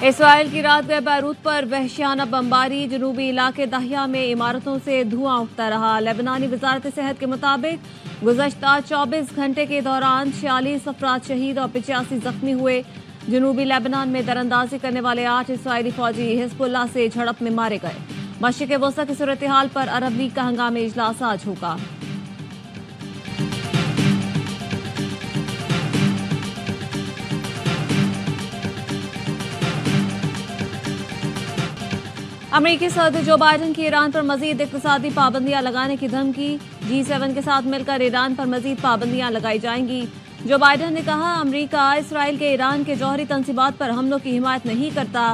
Israel की रात गए बैरूत पर वहशियाना बमबारी। जनूबी इलाके दहिया में इमारतों से धुआं उठता रहा। लेबनानी वजारत सेहत के मुताबिक गुज़श्ता 24 घंटे के दौरान 46 अफराद शहीद और 85 जख्मी हुए। जनूबी लेबनान में दरअंदाजी करने वाले 8 इसराइली फौजी हिजबुल्लाह से झड़प में मारे गए। मशरिक़ वस्ता की सूरत हाल पर अरब लीग का हंगामी इजलास आज होगा। अमेरिकी सदर जो बाइडन की ईरान पर मजीद इक़्तिसादी पाबंदियां लगाने की धमकी। G7 के साथ मिलकर ईरान पर मजीद पाबंदियां लगाई जाएंगी। जो बाइडन ने कहा, अमेरिका इसराइल के ईरान के जौहरी तंसीबात पर हमलों की हिमायत नहीं करता।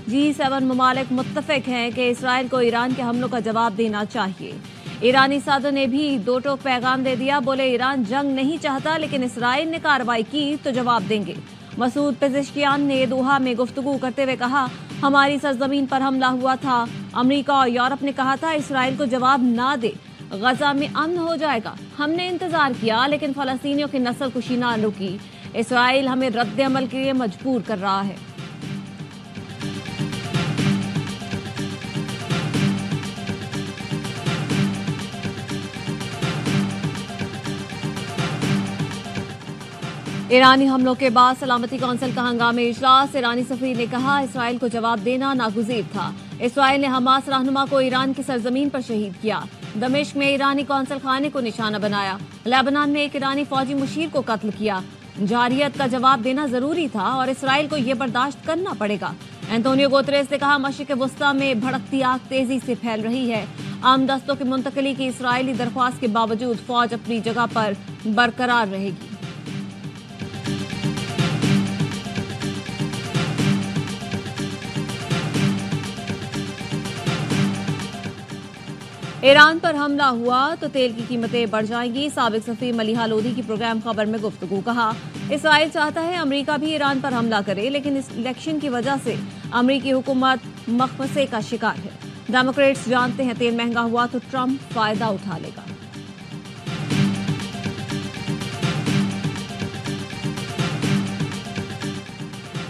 G7 ममालिक मुत्तफिक हैं कि इसराइल को ईरान के हमलों का जवाब देना चाहिए। ईरानी सदर ने भी दो टोक पैगाम दे दिया। बोले, ईरान जंग नहीं चाहता, लेकिन इसराइल ने कार्रवाई की तो जवाब देंगे। मसूद पेज़ेश्कियान ने दोहा में गुफ्तगू करते हुए कहा, हमारी सरजमीन पर हमला हुआ था। अमेरिका और यूरोप ने कहा था इसराइल को जवाब ना दे गजा में अमन हो जाएगा। हमने इंतजार किया, लेकिन फलस्तीनियों की नस्ल कुशी ना रुकी। इसराइल हमें रद्द अमल के लिए मजबूर कर रहा है। ईरानी हमलों के बाद सलामती कौंसिल का हंगामी इजलास। ईरानी सफीर ने कहा, इसराइल को जवाब देना नागुज़ीर था। इसराइल ने हमास रहनुमा को ईरान की सरजमीन पर शहीद किया। दमिश्क में ईरानी कौंसल खाने को निशाना बनाया। लेबनान में एक ईरानी फौजी मुशीर को कत्ल किया। जारियत का जवाब देना जरूरी था और इसराइल को यह बर्दाश्त करना पड़ेगा। एंटोनियो गुतेरेस ने कहा, मशरिक़ वस्ता में भड़कती आग तेजी से फैल रही है। आम दस्तों की मुंतकली की इसराइली दरख्वास्त के बावजूद फौज अपनी जगह पर बरकरार रहेगी। ईरान पर हमला हुआ तो तेल की कीमतें बढ़ जाएंगी। साबिक सफीर मलिहा लोधी की प्रोग्राम खबर में गुफ्तगू। कहा, इसराइल चाहता है अमेरिका भी ईरान पर हमला करे, लेकिन इस इलेक्शन की वजह से अमेरिकी हुकूमत मखमसे का शिकार है। डेमोक्रेट्स जानते हैं तेल महंगा हुआ तो ट्रंप फायदा उठा लेगा।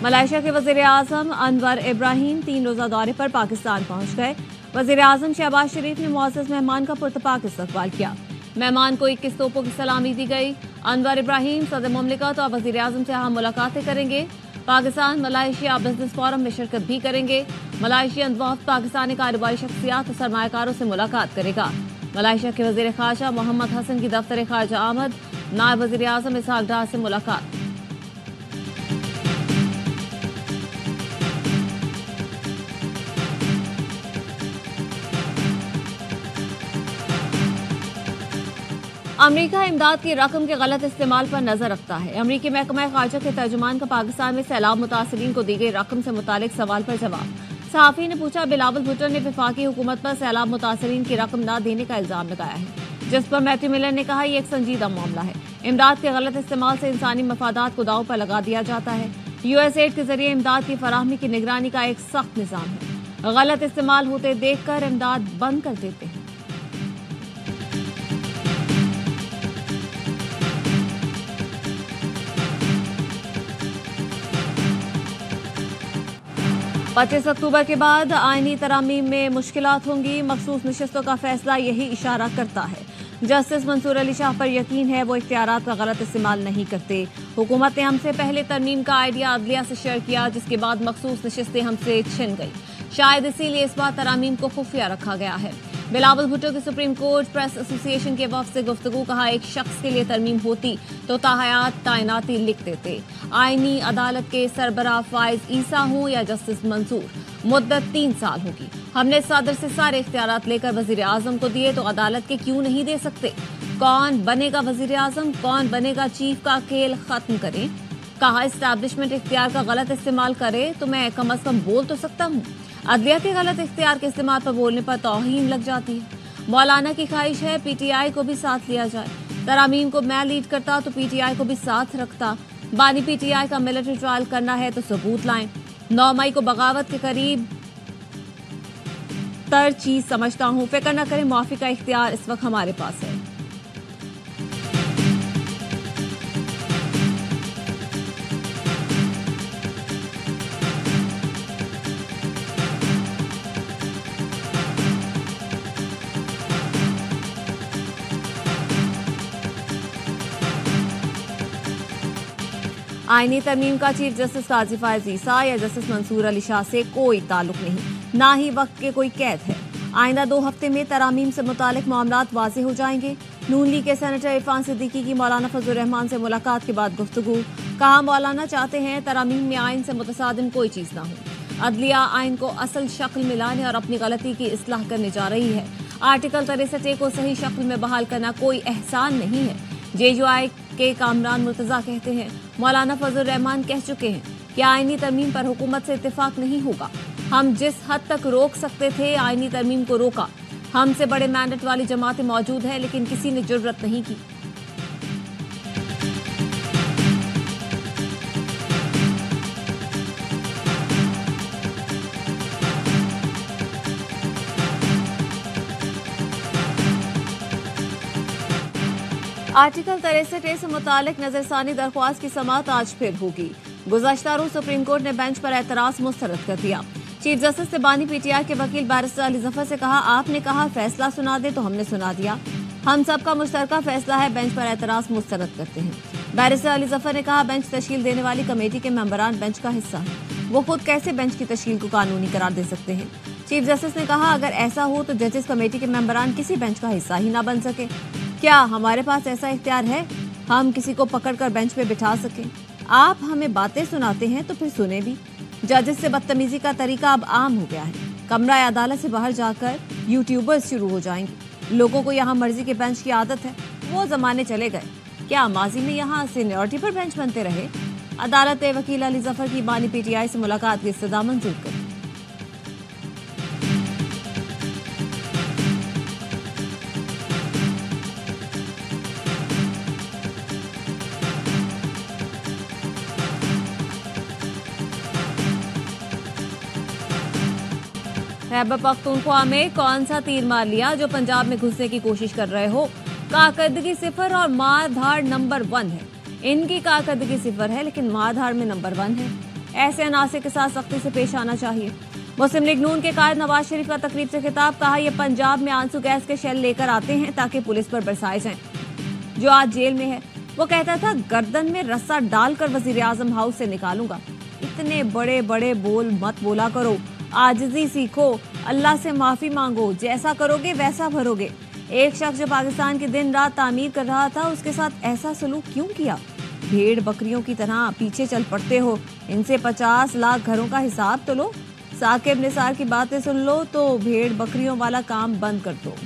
मलेशिया के वजीर आजम अनवर इब्राहिम 3 रोजा दौरे पर पाकिस्तान पहुंच गए। वजीर आजम शहबाज शरीफ ने मुअज़्ज़ज़ मेहमान का पुरतपाक इस्तकबाल किया। मेहमान को 21 तोपों की सलामी दी गई। अनवर इब्राहिम सदर मुमलिकत और वजीर आजम से अहम मुलाकातें करेंगे। पाकिस्तान मलेशिया बिजनेस फोरम में शिरकत भी करेंगे। मलेशियन वफ़द पाकिस्तानी कारोबारी शख्सियात और सरमायाकारों से मुलाकात करेगा। मलेशिया के वजीर खारजा मोहम्मद हसन की दफ्तर खारजा आमद, नायब वजीर आजम इसहाक डार से मुलाकात। अमेरिका इमदाद की रकम के गलत इस्तेमाल पर नजर रखता है। अमेरिकी महकमा खारजा के तर्जुमान का पाकिस्तान में सैलाब मुतासरीन को दी गई रकम से मुतालिक सवाल पर जवाब। सहाफ़ी ने पूछा, बिलावल भुट्टो ने वफाकी हुकूमत पर सैलाब मुतासरीन की रकम न देने का इल्जाम लगाया है, जिस पर मैथ्यू मिलर ने कहा, यह एक संजीदा मामला है। इमदाद के गलत इस्तेमाल से इंसानी मफादात को दांव पर लगा दिया जाता है। USAID के जरिए इमदाद की फराहमी की निगरानी का एक सख्त निज़ाम है। गलत इस्तेमाल होते देखकर इमदाद बंद कर देते हैं। पच्चीस अक्टूबर के बाद आईनी तरामीम में मुश्किलात होंगी। मखसूस नशिस्तों का फैसला यही इशारा करता है। जस्टिस मंसूर अली शाह पर यकीन है वो इख्तियारात का गलत इस्तेमाल नहीं करते। हुकूमत ने हमसे पहले तरमीम का आइडिया अदलिया से शेयर किया, जिसके बाद मखसूस नशिस्तें हमसे छिन गई। शायद इसीलिए इस बार तरामीम को खुफिया रखा गया है। बिलावल भुट्टो की सुप्रीम कोर्ट प्रेस एसोसिएशन के वफ़द से गुफ्तगू। कहा, एक शख्स के लिए तरमीम होती तो ताहयात तैनाती लिख देते। आईनी अदालत के सरबराह फाइज ईसा हों या जस्टिस मंसूर, मुद्दत 3 साल होगी। हमने सदर से सारे इख्तियारात लेकर वजीर आजम को दिए, तो अदालत के क्यों नहीं दे सकते? कौन बनेगा वजीर आजम, कौन बनेगा चीफ का खेल खत्म करें। कहा, इस्टेब्लिशमेंट इख्तियार का गलत इस्तेमाल करे तो मैं कम अज कम बोल तो सकता हूँ। अदलिया के गलत इख्तियार के इस्तेमाल पर बोलने पर तौहीन लग जाती है। मौलाना की ख्वाहिश है PTI को भी साथ लिया जाए। तरामीम को मैं लीड करता तो PTI को भी साथ रखता। बानी PTI का मिलिट्री ट्रायल करना है तो सबूत लाएं। 9 मई को बगावत के करीब तर चीज समझता हूँ। फिक्र न करें, मुआफी का इख्तियार इस वक्त हमारे पास है। आईनी तरमीम का चीफ जस्टिस काजी फायज ईसा या जस्टिस मंसूर अली शाह से कोई ताल्लुक नहीं, ना ही वक्त के कोई कैद है। आइंदा 2 हफ्ते में तरामीम से मुतालिक मामलात वाज़ेह हो जाएंगे। नून लीग के सेनेटर इरफान सिद्दीकी की मौलाना फजल रहमान से मुलाकात के बाद गुफ्तगू। कहा मौलाना चाहते हैं तरामीम में आइन से मुतसादिम कोई चीज़ ना हो। अदलिया आइन को असल शक्ल में लाने और अपनी गलती की इस्लाह करने जा रही है। आर्टिकल 63 को सही शक्ल में बहाल करना कोई एहसान नहीं है। JUI के कामरान मुर्तजा कहते हैं मौलाना फजल रहमान कह चुके हैं कि आईनी तरमीम पर हुकूमत से इत्तेफाक नहीं होगा। हम जिस हद तक रोक सकते थे आईनी तरमीम को रोका। हमसे बड़े मैंडेट वाली जमातें मौजूद हैं लेकिन किसी ने जुर्रत नहीं की। आर्टिकल 63 से मुतालिक नजरसानी दरख्वास्त की समाअत आज फिर होगी। गुज़श्ता रोज सुप्रीम कोर्ट ने बेंच पर एतराज मुस्तरद कर दिया। चीफ जस्टिस ने बानी PTI के वकील बैरिस्टर अली जफर से कहा, आपने कहा फैसला सुना दे तो हमने सुना दिया। हम सबका मुश्तरका फैसला है, बेंच पर एतराज मुस्तरद करते हैं। बैरिस्टर अली जफर ने कहा, बेंच तश्कील देने वाली कमेटी के मेंबरान बेंच का हिस्सा है, वो खुद कैसे बेंच की तश्कील को कानूनी करार दे सकते हैं। चीफ जस्टिस ने कहा, अगर ऐसा हो तो जजेस कमेटी के मेंबरान किसी बेंच का हिस्सा ही ना बन सके। क्या हमारे पास ऐसा इख्तियार है हम किसी को पकड़कर बेंच पे बिठा सकें? आप हमें बातें सुनाते हैं तो फिर सुने भी। जजेस से बदतमीजी का तरीका अब आम हो गया है। कमरा अदालत से बाहर जाकर यूट्यूबर्स शुरू हो जाएंगे। लोगों को यहाँ मर्जी के बेंच की आदत है, वो जमाने चले गए। क्या माजी में यहाँ सीनियरिटी पर बेंच बनते रहे? अदालत ने वकील अली जफर की बानी PTI से मुलाकात की इस्तदा मंजूर कर। खैबर पख्तूनख्वा में कौन सा तीर मार लिया जो पंजाब में घुसने की कोशिश कर रहे हो? कारकर्दगी 0 और मार धाड़ नंबर 1 है। इनकी कारकर्दगी 0 है लेकिन मार धाड़ में नंबर 1 है। ऐसे अनासर के साथ सख्ती से पेश आना चाहिए। मुस्लिम लीग नून के कायद नवाज शरीफ का तकरीब से खिताब। कहा, यह पंजाब में आंसू गैस के शेल लेकर आते हैं ताकि पुलिस पर बरसाए जाएं। जो आज जेल में है वो कहता था गर्दन में रस्सा डालकर वजीर आजम हाउस से निकालूंगा। इतने बड़े बड़े बोल मत बोला करो, आजिज़ी सीखो, अल्लाह से माफ़ी मांगो, जैसा करोगे वैसा भरोगे। एक शख्स जो पाकिस्तान की दिन रात तामीर कर रहा था उसके साथ ऐसा सलूक क्यों किया? भेड़ बकरियों की तरह पीछे चल पड़ते हो। इनसे 50 लाख घरों का हिसाब तो लो। साकिब निसार की बातें सुन लो तो भेड़ बकरियों वाला काम बंद कर दो।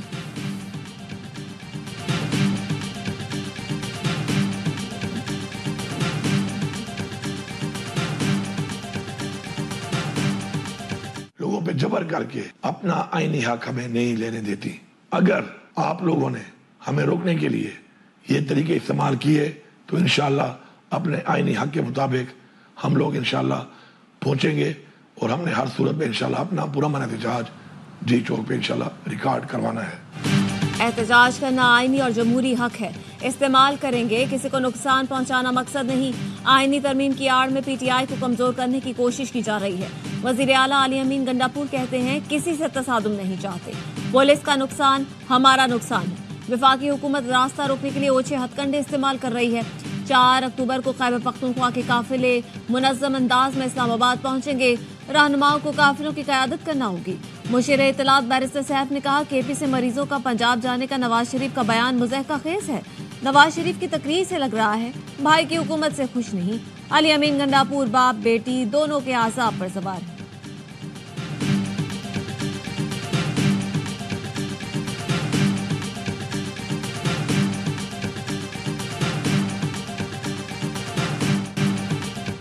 लोगों पे जबर करके अपना आईनी हक हमें नहीं लेने देती। अगर आप लोगों ने हमें रोकने के लिए ये तरीके इस्तेमाल किए तो इंशाल्लाह अपने आईनी हक के मुताबिक हम लोग इंशाल्लाह पहुंचेंगे और हमने हर सूरत में इंशाल्लाह अपना पूरा मन एहतजाज जी चौक पे इंशाल्लाह रिकॉर्ड करवाना है। एहतजाज करना आईनी और जमहूरी हक है, इस्तेमाल करेंगे। किसी को नुकसान पहुंचाना मकसद नहीं। आईनी तरमीम की आड़ में PTI को कमजोर करने की कोशिश की जा रही है। वजीर आला अली अमीन गंडापुर कहते हैं किसी से तसादुम नहीं चाहते। पुलिस का नुकसान हमारा नुकसान है। वफाकी हुकूमत रास्ता रोकने के लिए ओछे हथकंडे इस्तेमाल कर रही है। 4 अक्टूबर को खैबर पख्तूनख्वा के काफिले मुनज़्ज़म अंदाज में इस्लामाबाद पहुंचेंगे। रहनुमाओं को काफिलों की क़यादत करना होगी। मुशीर इत्तलात बैरिस्टर सैफ ने कहा, KP से मरीजों का पंजाब जाने का नवाज शरीफ का बयान मुज़हका खेज है। नवाज शरीफ की तकरीर से लग रहा है भाई की हुकूमत से खुश नहीं। अली अमीन गंडापुर बाप बेटी दोनों के आसाब पर सवार है।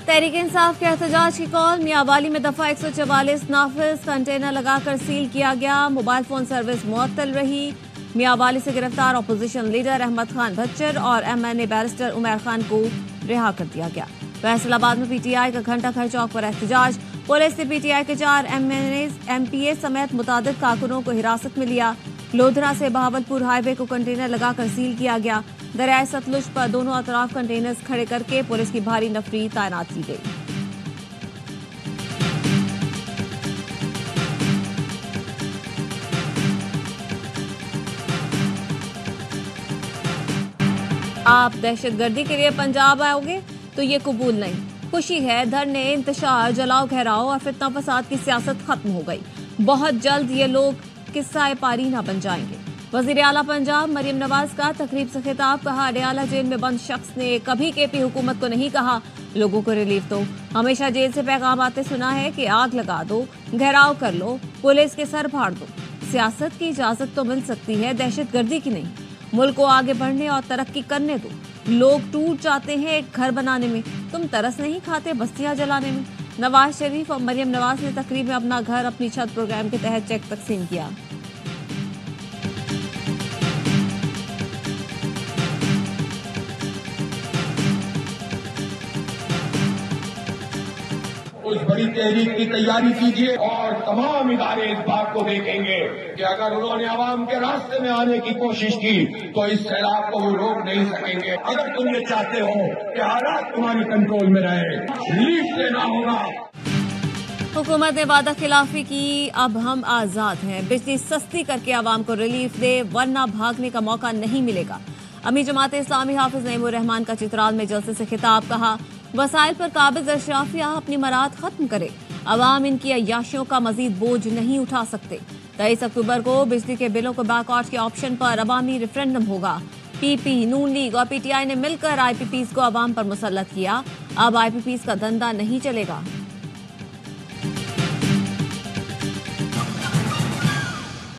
तहरीक इंसाफ के एहतजाज की कॉल। मियांवाली में दफा 144 नाफिज कंटेनर लगाकर सील किया गया। मोबाइल फोन सर्विस मुअत्तल रही। मियांवाली से गिरफ्तार अपोजिशन लीडर अहमद खान भच्चर और MNA बैरिस्टर उमर खान को रिहा कर दिया गया। फैसलाबाद में PTI का घंटा घर चौक पर एहतजाज। पुलिस ने PTI के 4 MNAs MPA समेत मुतादिद कारकुनों को हिरासत में लिया। लोधरा से बहावलपुर हाईवे को कंटेनर लगाकर सील किया गया। दरियाए सतलुज पर दोनों अतराफ कंटेनर्स खड़े करके पुलिस की भारी नफरी तैनात की गई। आप दहशतगर्दी के लिए पंजाब आओगे तो ये कबूल नहीं। खुशी है धरने, इंतशार, जलाओ घेराव और फितना फसाद की सियासत खत्म हो गई। बहुत जल्द ये लोग किस्सा पारी ना बन जाएंगे। वजीर आला पंजाब मरियम नवाज का तकरीब से खिताब, कहा अडयाला जेल में बंद शख्स ने कभी केपी हुकूमत को नहीं कहा लोगों को रिलीफ दो। हमेशा जेल से पैगाम आते सुना है कि आग लगा दो, घेराव कर लो, पुलिस के सर फाड़ दो। सियासत की इजाजत तो मिल सकती है, दहशतगर्दी की नहीं। मुल्क को आगे बढ़ने और तरक्की करने दो। लोग टूट जाते हैं एक घर बनाने में, तुम तरस नहीं खाते बस्तियां जलाने में। नवाज शरीफ और मरियम नवाज ने तकरीब में अपना घर अपनी छत प्रोग्राम के तहत चेक तकसीम किया। उस बड़ी तहरीक की तैयारी कीजिए और तमाम इदारे इस बात को देखेंगे कि अगर उन्होंने आवाम के रास्ते में आने की कोशिश की तो इस सैलाब को वो रोक नहीं सकेंगे। अगर तुम ये चाहते हो कि हालात तुम्हारी कंट्रोल में रहे, रिलीफ देना होगा। हुकूमत ने वादा खिलाफी की, अब हम आजाद हैं। बिजली सस्ती करके आवाम को रिलीफ दे, वरना भागने का मौका नहीं मिलेगा। अमीर जमात इस्लामी हाफिज नईमुर रहमान का चित्राल में जलसे से खिताब, कहा वसाइल पर काबिज अशराफिया अपनी मराद खत्म करे। अवाम इनकी अय्याशियों का मजीद बोझ नहीं उठा सकते। 23 अक्टूबर को बिजली के बिलों को बैकआउट के ऑप्शन पर अवामी रेफरेंडम होगा। पीपी, नून लीग और पीटीआई ने मिलकर आईपीपीज को अवाम पर मुसल्लत किया। अब आईपीपीज का धंधा नहीं चलेगा।